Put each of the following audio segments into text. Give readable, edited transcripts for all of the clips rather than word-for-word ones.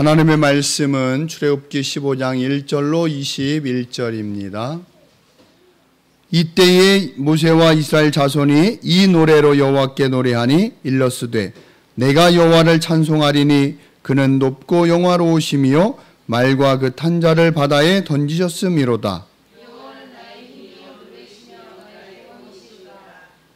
하나님의 말씀은 출애굽기 15장 1절로 21절입니다. 이때에 모세와 이스라엘 자손이 이 노래로 여호와께 노래하니 일러스되 내가 여호와를 찬송하리니 그는 높고 영화로우시며 말과 그 탄자를 바다에 던지셨음이로다. 여호와는 나의 힘이요 노래시며 나의 영광이시로다.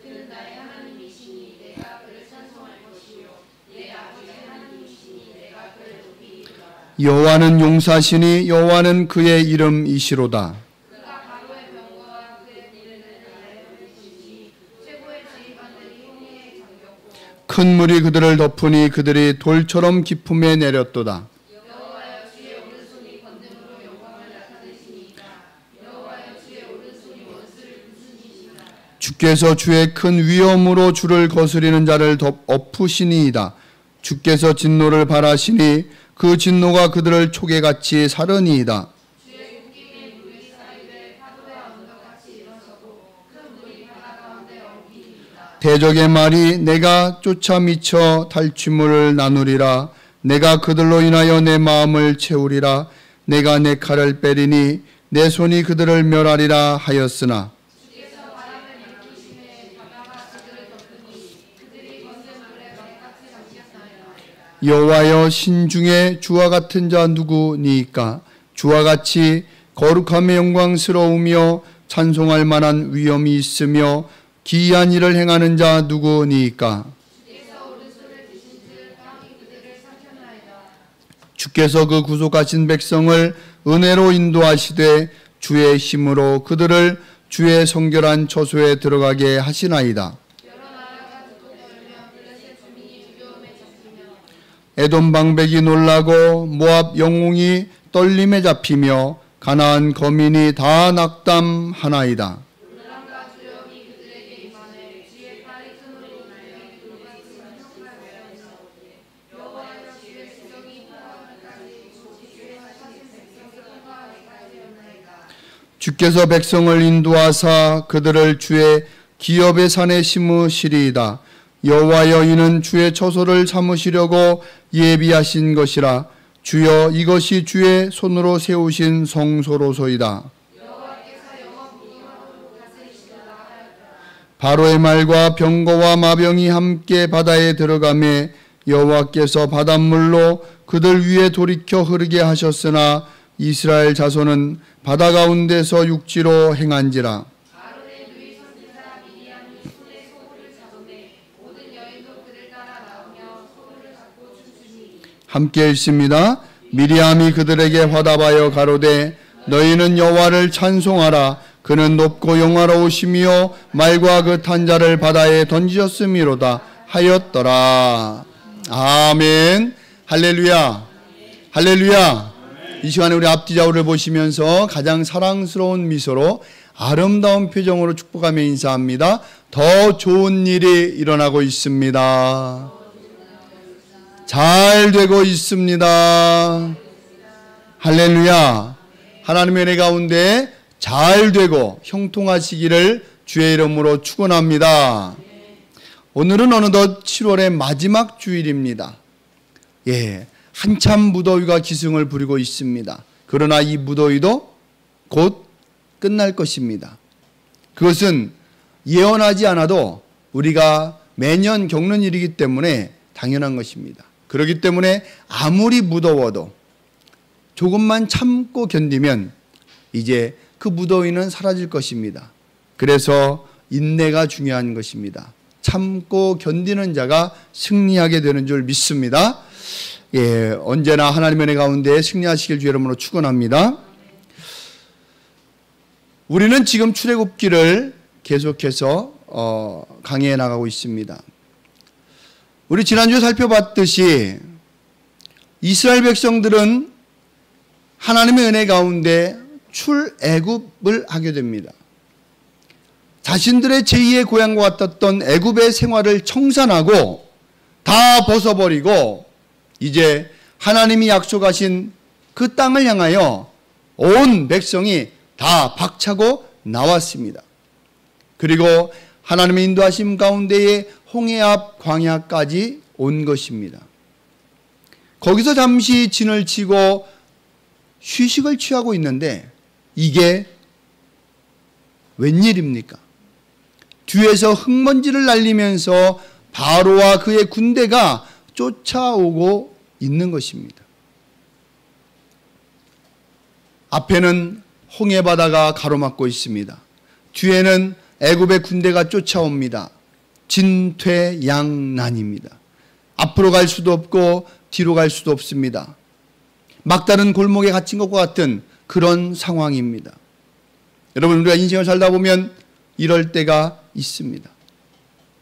그는 나의 하나님이시니 내가 그를 찬송할 것이요 내 아버지의 하나님이시니 내가 그를 높이리로다. 여호와는 용사시니 여호와는 그의 이름이시로다. 그가 바로의 병거와 그의 비르는 나라의 병이시니 최고의 지휘관들이 홍해에 잠겼고 큰 물이 그들을 덮으니 그들이 돌처럼 깊음에 내렸도다. 여호와여 주의 오른손이 권능으로 영광을 나타내시니까 여호와여 주의 오른손이 원수를 부수시니까 주께서 주의 큰 위엄으로 주를 거스리는 자를 엎으시니이다. 주께서 진노를 발하시니 그 진노가 그들을 초계같이 사르니이다. 주의 웃김에 물이 쌓이되 파도의 언덕같이 일어서고 큰 물이 바다 가운데 엉키니이다. 대적의 말이 내가 쫓아 미쳐 탈취물을 나누리라. 내가 그들로 인하여 내 마음을 채우리라. 내가 내 칼을 빼리니 내 손이 그들을 멸하리라 하였으나 주께서 바람을 일으키심에 바다가 그들을 덮으니 그들이 거센 물에 멍같이 잠겼나이다. 여호와여 신중에 주와 같은 자 누구니이까? 주와 같이 거룩함의 영광스러우며 찬송할 만한 위엄이 있으며 기이한 일을 행하는 자 누구니이까? 주께서 오른손을 드신즉 땅이 그들을 삼켰나이다. 주께서 그 구속하신 백성을 은혜로 인도하시되 주의 힘으로 그들을 주의 성결한 처소에 들어가게 하시나이다. 여러 나라가 듣고 떨며 블레셋 주민이 두려움에 잡히며 에돔 방백이 놀라고 모압 영웅이 떨림에 잡히며 가나안 거민이 다 낙담하나이다. 놀람과 두려움이 그들에게 임하네. 주의 팔이 큰 우리 날개 돌같은 형상을 외어나오되 여호와여 주의 지적이 통과하기까지 주의 하신 백성이 통과하기까지였나이다. 주께서 백성을 인도하사 그들을 주의 기업의 산에 심으시리이다. 여호와여 이는 주의 처소를 삼으시려고 예비하신 것이라. 주여 이것이 주의 손으로 세우신 성소로소이다. 여호와께서 영원무궁하도록 다스리시리라 하였다. 바로의 말과 병거와 마병이 함께 바다에 들어가매 여호와께서 바닷물로 그들 위에 돌이켜 흐르게 하셨으나 이스라엘 자손은 바다 가운데서 육지로 행한지라. 아론의 누이 선지자 미리암이 손에 소울을 잡으매 모든 여인도 그를 따라 나오며 소울을 잡고 춤추니 함께 읽습니다. 미리암이 그들에게 화답하여 가로되 너희는 여호와를 찬송하라. 그는 높고 영화로우시며 말과 그 탄자를 바다에 던지셨음이로다 하였더라. 아멘. 할렐루야. 할렐루야. 이 시간에 우리 앞뒤 좌우를 보시면서 가장 사랑스러운 미소로 아름다운 표정으로 축복하며 인사합니다. 더 좋은 일이 일어나고 있습니다. 잘 되고 있습니다. 할렐루야. 하나님의 은혜 가운데 잘 되고 형통하시기를 주의 이름으로 축원합니다. 오늘은 어느덧 7월의 마지막 주일입니다. 한참 무더위가 기승을 부리고 있습니다. 그러나 이 무더위도 곧 끝날 것입니다. 그것은 예언하지 않아도 우리가 매년 겪는 일이기 때문에 당연한 것입니다. 그렇기 때문에 아무리 무더워도 조금만 참고 견디면 이제 그 무더위는 사라질 것입니다. 그래서 인내가 중요한 것입니다. 참고 견디는 자가 승리하게 되는 줄 믿습니다. 언제나 하나님의 은혜 가운데 승리하시길 주의 이름으로 축원합니다. 우리는 지금 출애굽기를 계속해서 강의해 나가고 있습니다. 우리 지난주에 살펴봤듯이 이스라엘 백성들은 하나님의 은혜 가운데 출애굽을 하게 됩니다. 자신들의 제2의 고향과 같았던 애굽의 생활을 청산하고 다 벗어버리고 이제 하나님이 약속하신 그 땅을 향하여 온 백성이 다 박차고 나왔습니다. 그리고 하나님의 인도하심 가운데에 홍해 앞 광야까지 온 것입니다. 거기서 잠시 진을 치고 휴식을 취하고 있는데 이게 웬일입니까? 뒤에서 흙먼지를 날리면서 바로와 그의 군대가 쫓아오고 있는 것입니다. 앞에는 홍해바다가 가로막고 있습니다. 뒤에는 애굽의 군대가 쫓아옵니다. 진퇴양난입니다. 앞으로 갈 수도 없고 뒤로 갈 수도 없습니다. 막다른 골목에 갇힌 것과 같은 그런 상황입니다. 여러분, 우리가 인생을 살다 보면 이럴 때가 있습니다.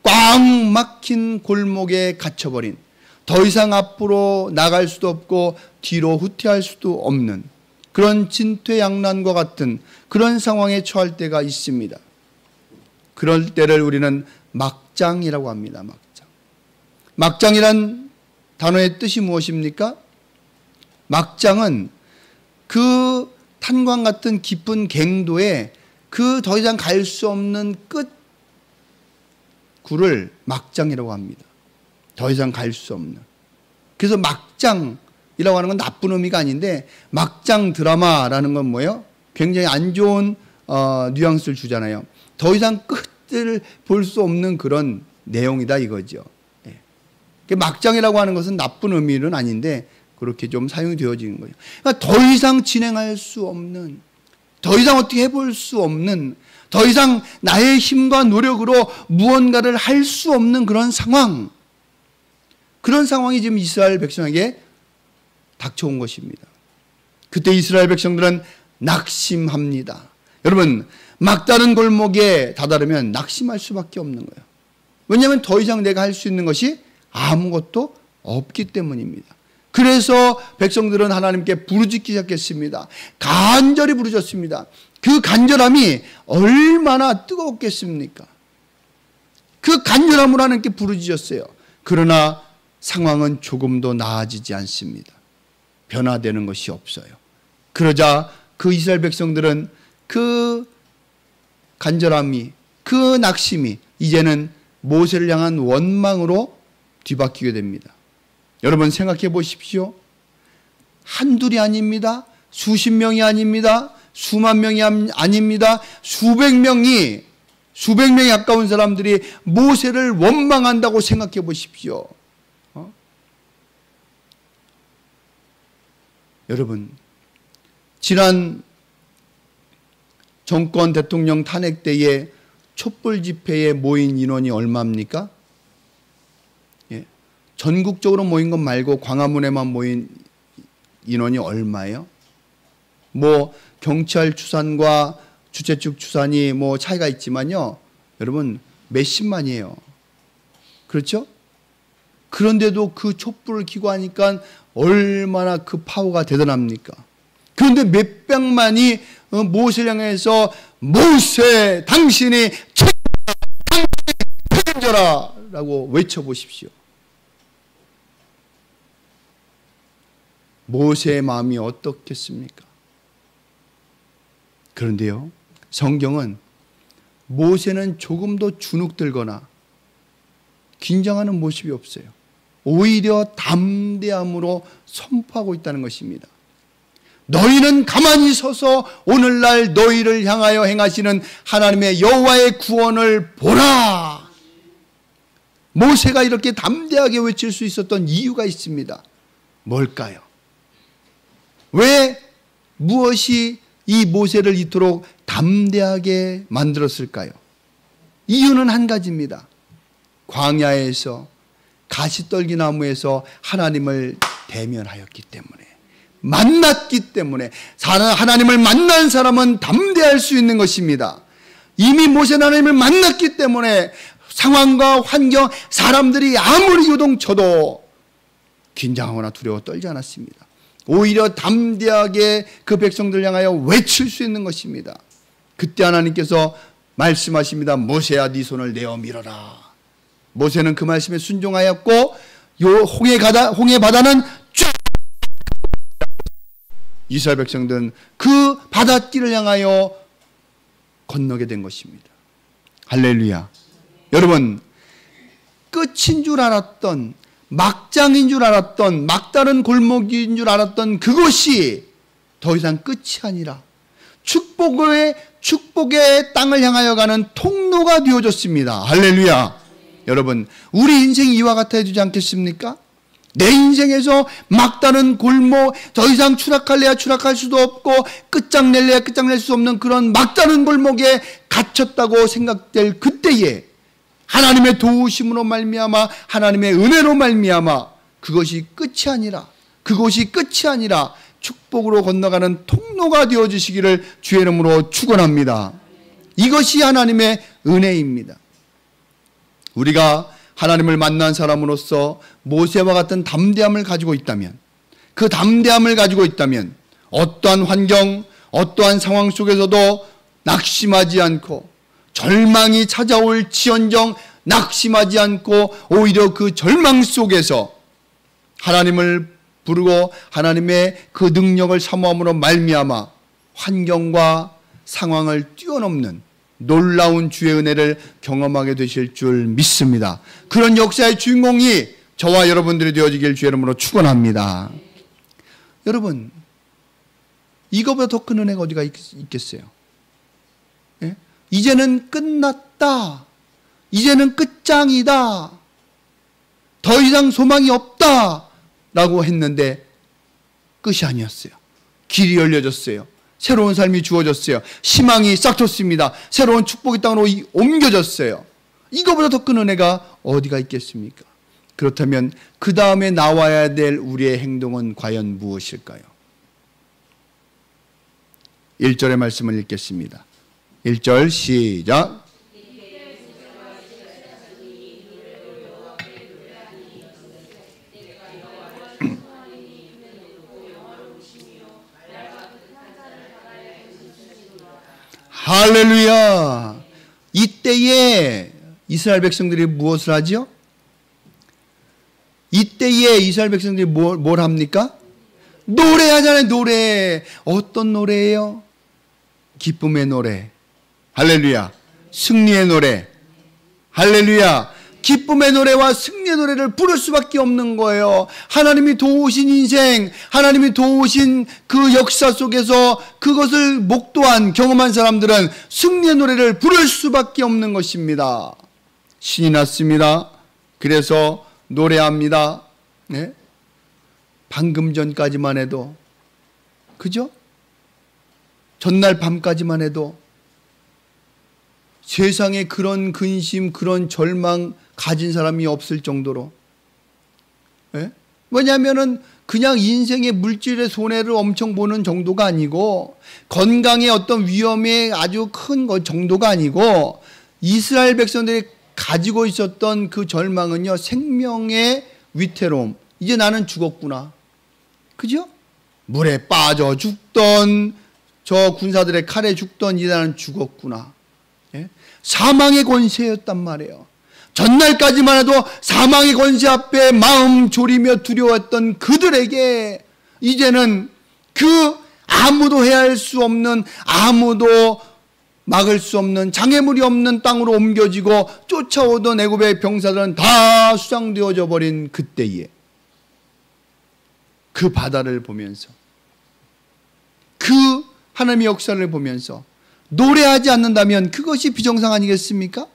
꽉 막힌 골목에 갇혀버린, 더 이상 앞으로 나갈 수도 없고 뒤로 후퇴할 수도 없는 그런 진퇴양난과 같은 그런 상황에 처할 때가 있습니다. 그럴 때를 우리는 막장이라고 합니다. 막장. 막장이란 단어의 뜻이 무엇입니까? 막장은 그 탄광 같은 깊은 갱도에 그 더 이상 갈 수 없는 끝 굴을 막장이라고 합니다. 더 이상 갈 수 없는. 그래서 막장이라고 하는 건 나쁜 의미가 아닌데, 막장 드라마라는 건 뭐예요? 굉장히 안 좋은 뉘앙스를 주잖아요. 더 이상 끝을 볼 수 없는 그런 내용이다 이거죠. 예. 막장이라고 하는 것은 나쁜 의미는 아닌데 그렇게 좀 사용이 되어지는 거예요. 그러니까 더 이상 진행할 수 없는, 더 이상 어떻게 해볼 수 없는, 더 이상 나의 힘과 노력으로 무언가를 할 수 없는 그런 상황, 그런 상황이 지금 이스라엘 백성에게 닥쳐온 것입니다. 그때 이스라엘 백성들은 낙심합니다. 여러분, 막다른 골목에 다다르면 낙심할 수밖에 없는 거예요. 왜냐하면 더 이상 내가 할 수 있는 것이 아무것도 없기 때문입니다. 그래서 백성들은 하나님께 부르짖기 시작했습니다. 간절히 부르짖었습니다. 그 간절함이 얼마나 뜨거웠겠습니까? 그 간절함으로 하나님께 부르짖었어요. 그러나 상황은 조금도 나아지지 않습니다. 변화되는 것이 없어요. 그러자 그 이스라엘 백성들은 그 간절함이, 그 낙심이 이제는 모세를 향한 원망으로 뒤바뀌게 됩니다. 여러분 생각해 보십시오. 한둘이 아닙니다. 수십 명이 아닙니다. 수만 명이 아닙니다. 수백 명이 가까운 사람들이 모세를 원망한다고 생각해 보십시오. 여러분, 지난 정권 대통령 탄핵 때에 촛불 집회에 모인 인원이 얼마입니까? 전국적으로 모인 것 말고 광화문에만 모인 인원이 얼마예요? 뭐 경찰 추산과 주최 측 추산이 뭐 차이가 있지만요, 여러분 몇십만이에요. 그렇죠? 그런데도 그 촛불을 켜고 하니까 얼마나 그 파워가 대단합니까? 그런데 몇백만이 모세를 향해서 모세 당신이 책임져라 라고 외쳐보십시오. 모세의 마음이 어떻겠습니까? 그런데요, 성경은 모세는 조금도 주눅들거나 긴장하는 모습이 없어요. 오히려 담대함으로 선포하고 있다는 것입니다. 너희는 가만히 서서 오늘날 너희를 향하여 행하시는 하나님의 여호와의 구원을 보라. 모세가 이렇게 담대하게 외칠 수 있었던 이유가 있습니다. 뭘까요? 왜, 무엇이 이 모세를 이토록 담대하게 만들었을까요? 이유는 한 가지입니다. 광야에서 가시떨기 나무에서 하나님을 대면하였기 때문에, 만났기 때문에. 하나님을 만난 사람은 담대할 수 있는 것입니다. 이미 모세는 하나님을 만났기 때문에 상황과 환경, 사람들이 아무리 요동쳐도 긴장하거나 두려워 떨지 않았습니다. 오히려 담대하게 그 백성들 향하여 외칠 수 있는 것입니다. 그때 하나님께서 말씀하십니다. 모세야, 네 손을 내어 밀어라. 모세는 그 말씀에 순종하였고, 요 홍해 바다는 쫙, 이스라엘 백성들은 그 바닷길을 향하여 건너게 된 것입니다. 할렐루야. 여러분, 끝인 줄 알았던, 막장인 줄 알았던, 막다른 골목인 줄 알았던 그것이 더 이상 끝이 아니라 축복의 땅을 향하여 가는 통로가 되어졌습니다. 할렐루야. 여러분, 우리 인생이 이와 같아야 되지 않겠습니까? 내 인생에서 막다른 골목, 더 이상 추락할래야 추락할 수도 없고 끝장낼래야 끝장낼 수 없는 그런 막다른 골목에 갇혔다고 생각될 그때에 하나님의 도우심으로 말미암아, 하나님의 은혜로 말미암아 그것이 끝이 아니라 축복으로 건너가는 통로가 되어주시기를 주의 이름으로 축원합니다. 이것이 하나님의 은혜입니다. 우리가 하나님을 만난 사람으로서 모세와 같은 담대함을 가지고 있다면, 그 담대함을 가지고 있다면 어떠한 환경, 어떠한 상황 속에서도 낙심하지 않고, 절망이 찾아올 지언정 낙심하지 않고 오히려 그 절망 속에서 하나님을 부르고 하나님의 그 능력을 사모함으로 말미암아 환경과 상황을 뛰어넘는 놀라운 주의 은혜를 경험하게 되실 줄 믿습니다. 그런 역사의 주인공이 저와 여러분들이 되어지길 주의 이름으로 축원합니다. 여러분, 이거보다 더 큰 은혜가 어디가 있겠어요? 예? 이제는 끝났다. 이제는 끝장이다. 더 이상 소망이 없다. 라고 했는데 끝이 아니었어요. 길이 열려졌어요. 새로운 삶이 주어졌어요. 희망이 싹 텄습니다. 새로운 축복의 땅으로 옮겨졌어요. 이거보다 더 큰 은혜가 어디가 있겠습니까? 그렇다면 그 다음에 나와야 될 우리의 행동은 과연 무엇일까요? 1절의 말씀을 읽겠습니다. 1절 시작. 할렐루야. 이때에 이스라엘 백성들이 무엇을 하죠? 이때에 이스라엘 백성들이 뭘 합니까? 노래하잖아요. 노래. 어떤 노래예요? 기쁨의 노래. 할렐루야. 승리의 노래. 할렐루야. 기쁨의 노래와 승리의 노래를 부를 수밖에 없는 거예요. 하나님이 도우신 인생, 하나님이 도우신 그 역사 속에서 그것을 목도한, 경험한 사람들은 승리의 노래를 부를 수밖에 없는 것입니다. 신이 났습니다. 그래서 노래합니다. 네? 방금 전까지만 해도, 그죠? 전날 밤까지만 해도 세상에 그런 근심, 그런 절망 가진 사람이 없을 정도로. 예? 왜냐하면은 그냥 인생의 물질의 손해를 엄청 보는 정도가 아니고, 건강의 어떤 위험의 아주 큰 정도가 아니고, 이스라엘 백성들이 가지고 있었던 그 절망은요, 생명의 위태로움. 이제 나는 죽었구나. 그죠? 물에 빠져 죽던, 저 군사들의 칼에 죽던 이제 나는 죽었구나. 예? 사망의 권세였단 말이에요. 전날까지만 해도 사망의 권세 앞에 마음 졸이며 두려웠던 그들에게 이제는 그 아무도 해할 수 없는, 아무도 막을 수 없는, 장애물이 없는 땅으로 옮겨지고 쫓아오던 애굽의 병사들은 다 수장되어져 버린 그때에 그 바다를 보면서, 그 하나님의 역사를 보면서 노래하지 않는다면 그것이 비정상 아니겠습니까?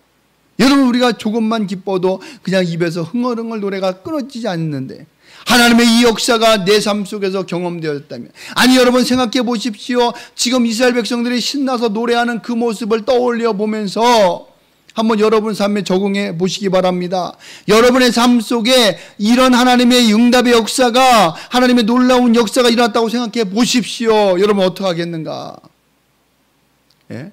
여러분, 우리가 조금만 기뻐도 그냥 입에서 흥얼흥얼 노래가 끊어지지 않는데 하나님의 이 역사가 내 삶 속에서 경험되었다면, 아니 여러분 생각해 보십시오. 지금 이스라엘 백성들이 신나서 노래하는 그 모습을 떠올려 보면서 한번 여러분 삶에 적응해 보시기 바랍니다. 여러분의 삶 속에 이런 하나님의 응답의 역사가, 하나님의 놀라운 역사가 일어났다고 생각해 보십시오. 여러분 어떻게 하겠는가? 예?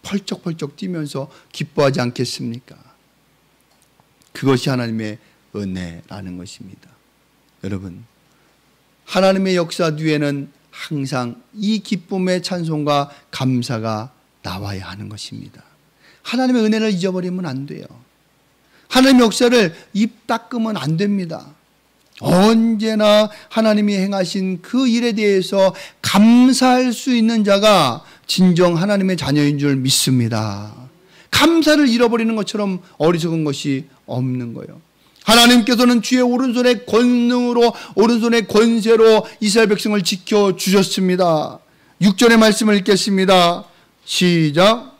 펄쩍펄쩍 뛰면서 기뻐하지 않겠습니까? 그것이 하나님의 은혜라는 것입니다. 여러분, 하나님의 역사 뒤에는 항상 이 기쁨의 찬송과 감사가 나와야 하는 것입니다. 하나님의 은혜를 잊어버리면 안 돼요. 하나님의 역사를 입 닦으면 안 됩니다. 언제나 하나님이 행하신 그 일에 대해서 감사할 수 있는 자가 진정 하나님의 자녀인 줄 믿습니다. 감사를 잃어버리는 것처럼 어리석은 것이 없는 거예요. 하나님께서는 주의 오른손의 권능으로, 오른손의 권세로 이스라엘 백성을 지켜주셨습니다. 6절의 말씀을 읽겠습니다. 시작.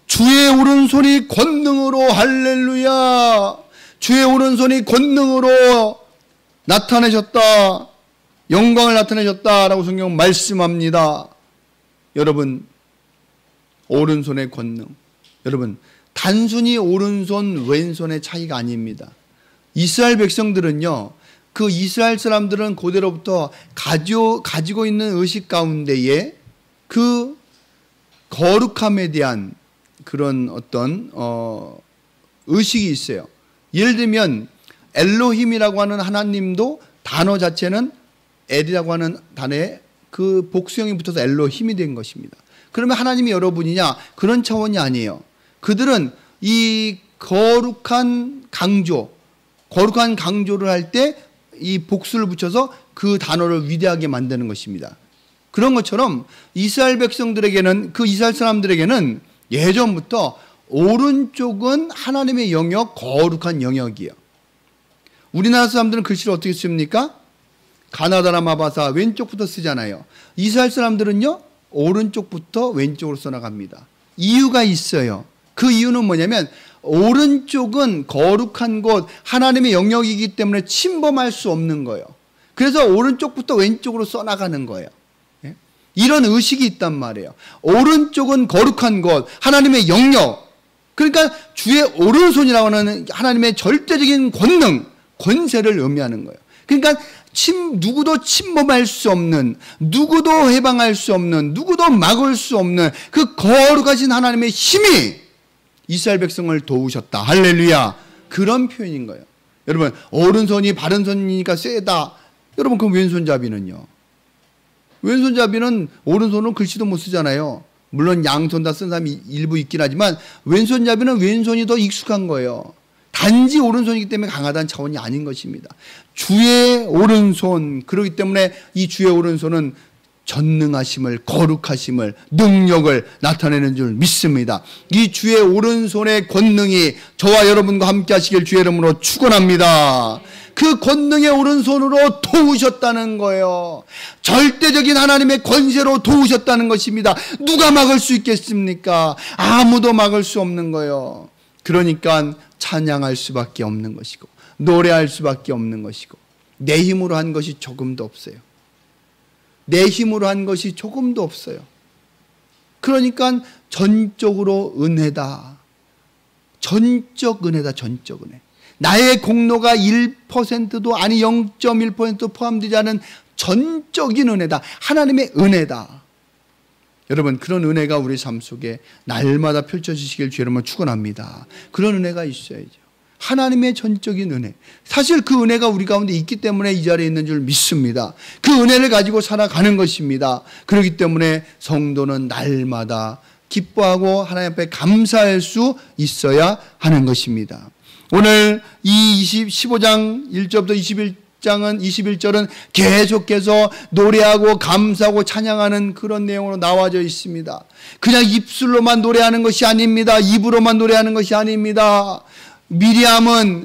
주의 오른손이 권능으로, 할렐루야, 주의 오른손이 권능으로 나타내셨다, 영광을 나타내셨다라고 성경 말씀합니다. 여러분, 오른손의 권능, 여러분, 단순히 오른손 왼손의 차이가 아닙니다. 이스라엘 백성들은요, 그 이스라엘 사람들은 고대로부터 가지고 있는 의식 가운데에 그 거룩함에 대한 그런 어떤 의식이 있어요. 예를 들면 엘로힘이라고 하는 하나님도 단어 자체는 엘이라고 하는 단어에 그 복수형이 붙어서 엘로힘이 된 것입니다. 그러면 하나님이 여러분이냐? 그런 차원이 아니에요. 그들은 이 거룩한 강조를 할 때 이 복수를 붙여서 그 단어를 위대하게 만드는 것입니다. 그런 것처럼 이스라엘 백성들에게는, 그 이스라엘 사람들에게는 예전부터 오른쪽은 하나님의 영역, 거룩한 영역이에요. 우리나라 사람들은 글씨를 어떻게 씁니까? 가나다라 마바사 왼쪽부터 쓰잖아요. 이스라엘 사람들은요, 오른쪽부터 왼쪽으로 써나갑니다. 이유가 있어요. 그 이유는 뭐냐면 오른쪽은 거룩한 곳, 하나님의 영역이기 때문에 침범할 수 없는 거예요. 그래서 오른쪽부터 왼쪽으로 써나가는 거예요. 이런 의식이 있단 말이에요. 오른쪽은 거룩한 곳, 하나님의 영역, 그러니까 주의 오른손이라고 하는 하나님의 절대적인 권능, 권세를 의미하는 거예요. 그러니까 누구도 침범할 수 없는, 누구도 해방할 수 없는, 누구도 막을 수 없는 그 거룩하신 하나님의 힘이 이스라엘 백성을 도우셨다. 할렐루야. 그런 표현인 거예요. 여러분, 오른손이 바른손이니까 세다. 여러분, 그럼 왼손잡이는요? 왼손잡이는 오른손으로 글씨도 못 쓰잖아요. 물론 양손 다 쓴 사람이 일부 있긴 하지만 왼손잡이는 왼손이 더 익숙한 거예요. 단지 오른손이기 때문에 강하다는 차원이 아닌 것입니다. 주의 오른손, 그렇기 때문에 이 주의 오른손은 전능하심을, 거룩하심을, 능력을 나타내는 줄 믿습니다. 이 주의 오른손의 권능이 저와 여러분과 함께 하시길 주의 이름으로 축원합니다. 그 권능의 오른손으로 도우셨다는 거예요. 절대적인 하나님의 권세로 도우셨다는 것입니다. 누가 막을 수 있겠습니까? 아무도 막을 수 없는 거예요. 그러니까 찬양할 수밖에 없는 것이고, 노래할 수밖에 없는 것이고, 내 힘으로 한 것이 조금도 없어요. 내 힘으로 한 것이 조금도 없어요. 그러니까 전적으로 은혜다. 전적 은혜다. 전적 은혜. 나의 공로가 1%도 아니 0.1% 포함되지 않은 전적인 은혜다. 하나님의 은혜다. 여러분, 그런 은혜가 우리 삶 속에 날마다 펼쳐지시길 주의 이름으로 축원합니다. 그런 은혜가 있어야죠. 하나님의 전적인 은혜. 사실 그 은혜가 우리 가운데 있기 때문에 이 자리에 있는 줄 믿습니다. 그 은혜를 가지고 살아가는 것입니다. 그렇기 때문에 성도는 날마다 기뻐하고 하나님 앞에 감사할 수 있어야 하는 것입니다. 오늘 이 15장 1절부터 21절은 계속해서 노래하고 감사하고 찬양하는 그런 내용으로 나와져 있습니다. 그냥 입술로만 노래하는 것이 아닙니다. 입으로만 노래하는 것이 아닙니다. 미리암은,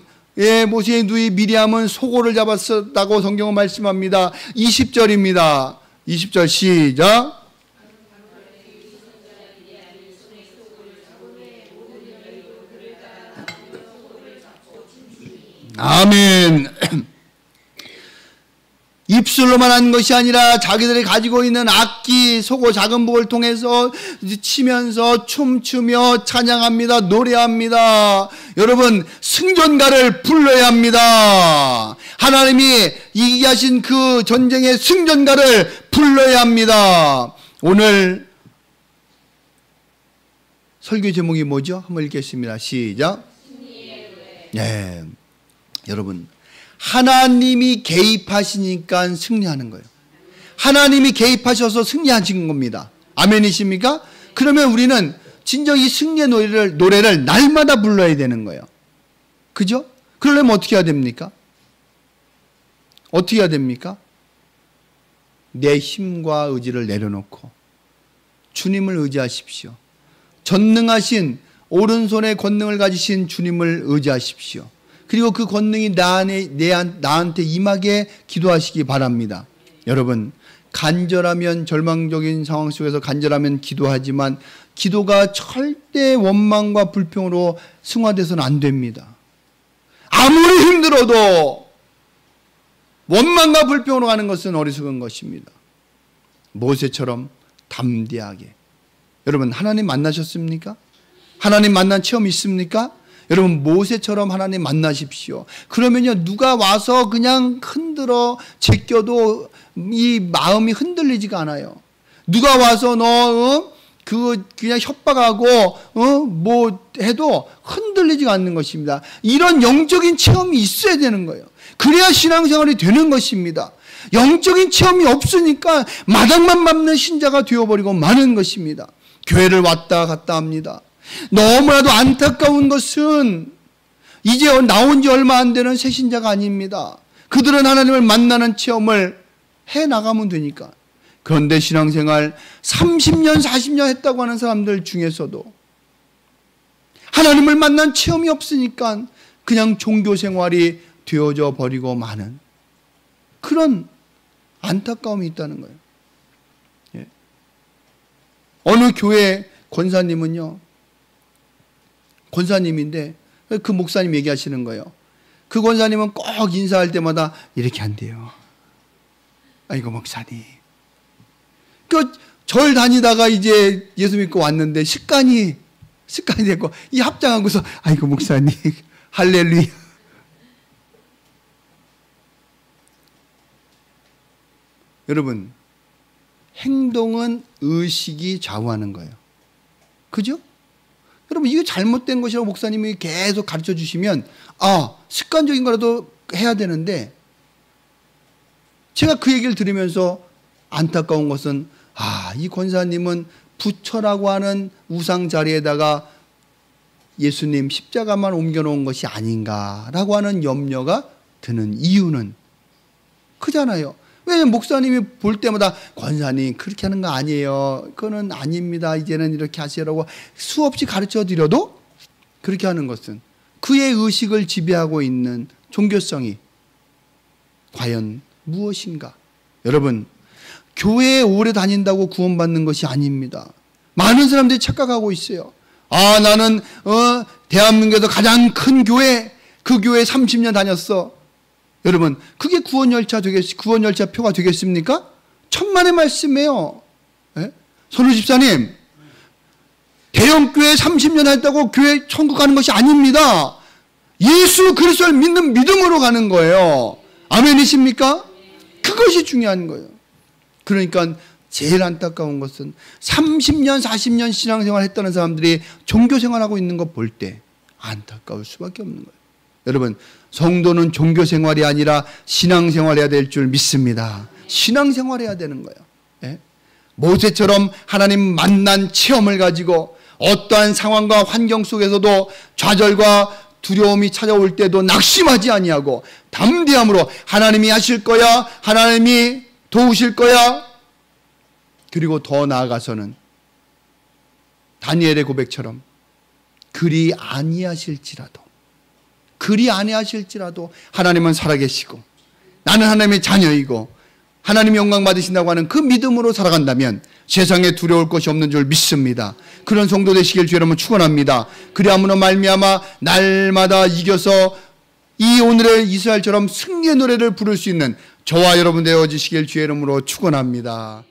모세의 누이 미리암은 소고를 잡았다고 성경은 말씀합니다. 20절입니다. 20절 시작. 아멘. 입술로만 한 것이 아니라 자기들이 가지고 있는 악기, 소고, 작은 복을 통해서 치면서 춤추며 찬양합니다. 노래합니다. 여러분, 승전가를 불러야 합니다. 하나님이 이기게 하신 그 전쟁의 승전가를 불러야 합니다. 오늘 설교 제목이 뭐죠? 한번 읽겠습니다. 시작. 네, 여러분, 하나님이 개입하시니까 승리하는 거예요. 하나님이 개입하셔서 승리하신 겁니다. 아멘이십니까? 그러면 우리는 진정 이 승리의 노래를 날마다 불러야 되는 거예요. 그죠? 그러려면 어떻게 해야 됩니까? 어떻게 해야 됩니까? 내 힘과 의지를 내려놓고 주님을 의지하십시오. 전능하신 오른손에 권능을 가지신 주님을 의지하십시오. 그리고 그 권능이 나한테 임하게 기도하시기 바랍니다. 여러분, 간절하면, 절망적인 상황 속에서 간절하면 기도하지만 기도가 절대 원망과 불평으로 승화돼서는 안 됩니다. 아무리 힘들어도 원망과 불평으로 가는 것은 어리석은 것입니다. 모세처럼 담대하게. 여러분, 하나님 만나셨습니까? 하나님 만난 체험 있습니까? 여러분, 모세처럼 하나님 만나십시오. 그러면요, 누가 와서 그냥 흔들어 제껴도 이 마음이 흔들리지가 않아요. 누가 와서 그냥 협박하고 뭐 해도 흔들리지가 않는 것입니다. 이런 영적인 체험이 있어야 되는 거예요. 그래야 신앙생활이 되는 것입니다. 영적인 체험이 없으니까 마당만 밟는 신자가 되어버리고 마는 것입니다. 교회를 왔다 갔다 합니다. 너무나도 안타까운 것은 이제 나온 지 얼마 안 되는 새 신자가 아닙니다. 그들은 하나님을 만나는 체험을 해나가면 되니까. 그런데 신앙생활 30년 40년 했다고 하는 사람들 중에서도 하나님을 만난 체험이 없으니까 그냥 종교생활이 되어져 버리고 마는 그런 안타까움이 있다는 거예요. 예. 어느 교회 권사님은요, 권사님인데 그 목사님 얘기하시는 거예요. 그 권사님은 꼭 인사할 때마다 이렇게 한대요. 아이고 목사님, 절 다니다가 이제 예수 믿고 왔는데 습관이 됐고 이 합장하고서 아이고 목사님 할렐루야. 여러분, 행동은 의식이 좌우하는 거예요. 그죠? 여러분, 이게 잘못된 것이라고 목사님이 계속 가르쳐 주시면 습관적인 거라도 해야 되는데, 제가 그 얘기를 들으면서 안타까운 것은 이 권사님은 부처라고 하는 우상 자리에다가 예수님 십자가만 옮겨놓은 것이 아닌가라고 하는 염려가 드는 이유는 크잖아요. 왜냐면 목사님이 볼 때마다 권사님 그렇게 하는 거 아니에요, 그거는 아닙니다, 이제는 이렇게 하시라고 수없이 가르쳐 드려도 그렇게 하는 것은 그의 의식을 지배하고 있는 종교성이 과연 무엇인가? 여러분, 교회에 오래 다닌다고 구원받는 것이 아닙니다. 많은 사람들이 착각하고 있어요. 나는 대한민국에서 가장 큰 교회, 그 교회에 30년 다녔어. 여러분, 그게 구원열차 표가 되겠습니까? 천만의 말씀이에요. 예? 선우 집사님, 대형교회 30년 했다고 교회 천국 가는 것이 아닙니다. 예수 그리스도를 믿는 믿음으로 가는 거예요. 아멘이십니까? 그것이 중요한 거예요. 그러니까 제일 안타까운 것은 30년 40년 신앙생활 했다는 사람들이 종교생활하고 있는 거 볼 때 안타까울 수밖에 없는 거예요. 여러분, 성도는 종교생활이 아니라 신앙생활해야 될 줄 믿습니다. 신앙생활해야 되는 거예요. 예? 모세처럼 하나님 만난 체험을 가지고 어떠한 상황과 환경 속에서도 좌절과 두려움이 찾아올 때도 낙심하지 아니하고 담대함으로 하나님이 하실 거야, 하나님이 도우실 거야. 그리고 더 나아가서는 다니엘의 고백처럼 그리 아니하실지라도 하나님은 살아계시고 나는 하나님의 자녀이고 하나님이 영광 받으신다고 하는 그 믿음으로 살아간다면 세상에 두려울 것이 없는 줄 믿습니다. 그런 성도 되시길 주의 이름으로 축원합니다. 그리함으로 말미암아 날마다 이겨서 이 오늘의 이스라엘처럼 승리의 노래를 부를 수 있는 저와 여러분 되어지시길 주의 이름으로 축원합니다.